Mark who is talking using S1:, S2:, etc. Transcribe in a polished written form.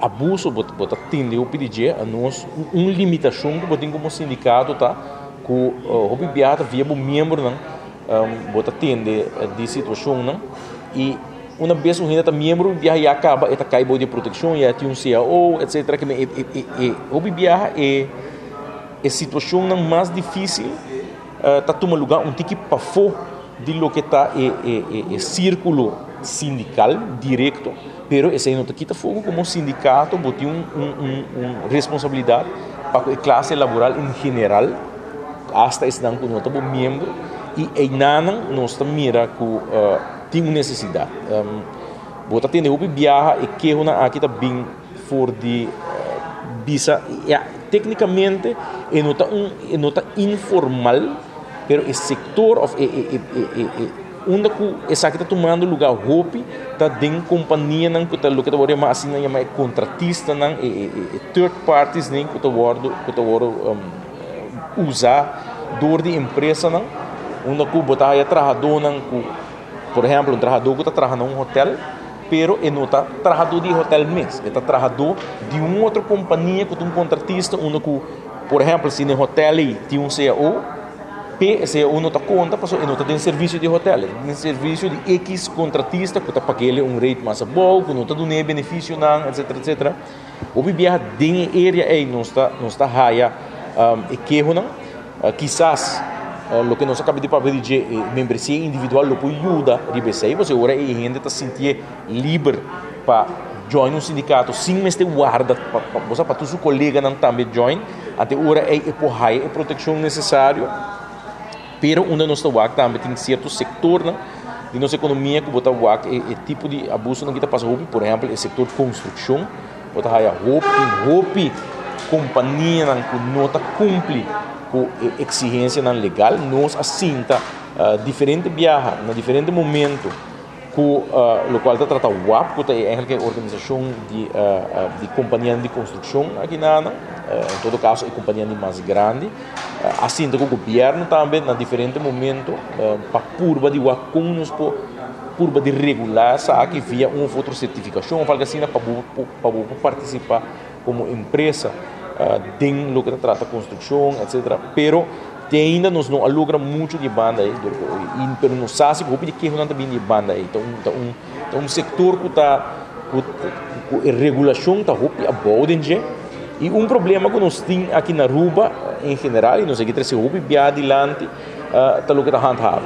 S1: abuso bota tende o pedir a nós limitação que botem como sindicato tá que o biata via o membro não bota tende de situação não e uma vez o ainda membro via acaba eta cai de proteção e tem CAO etc que o biata é situação não mais difícil tá toma lugar tique para fora de lo que está é círculo sindical direto, pero esse não está quita fogo como sindicato botou responsabilidade para a classe laboral em geral, hasta esse não com o membro e aí nós mira que tem uma necessidade. Bota tem o viaja e que uma aqui está bem for de visa, tecnicamente é nota informal, pero o sector of onde essa que está tomando lugar hope tá dentro companhia não que tá lo que tá vendo mais assim não é contratista não third parties nem que tá vendo usar dor de empresa não onde que botar aí trabalhador não por exemplo trabalhador que está trabalhando em hotel pero não está trabalhador de hotel mesmo está trabalhador de uma outra companhia que tem contratista onde que por exemplo se no hotel tem CAO se uno está conta, passou e não tem serviço de hotel, tem serviço de X contratista que está pagando rate mais bom, que não está dando benefício não, etc. O bibia den área aí não está raia e que não, quizás o que nós acabamos de falar de membresia individual lo pode ajudar de você, você agora a gente está sentir livre para join um sindicato sem mais ter guarda para tu seu colega não também join, até agora é por raia a proteção necessário. Pero onde nós estamos também tem certo setor de nossa economia que bota é tipo de abuso não que está passando por exemplo o setor de construção bota aí a roupa companhia que não está cumpre com exigência legal nós assinta diferente viaja na diferente momento com o qual está tratando WAP que é a organização de companhia de construção aqui em todo caso é companhia mais grande assim com o governo também na diferente momento para curva de WAP com nos curva de regular aqui via uma outra certificação algo assim para participar como empresa dentro do que trata construção etc pero ainda nós não alugra muito de banda aí, pero não sabe o que não também de banda aí, então um setor que está com a regulação está a boa e um problema que nós temos aqui na Aruba em geral e nós aqui trazemos bem adiante está o que está handhado.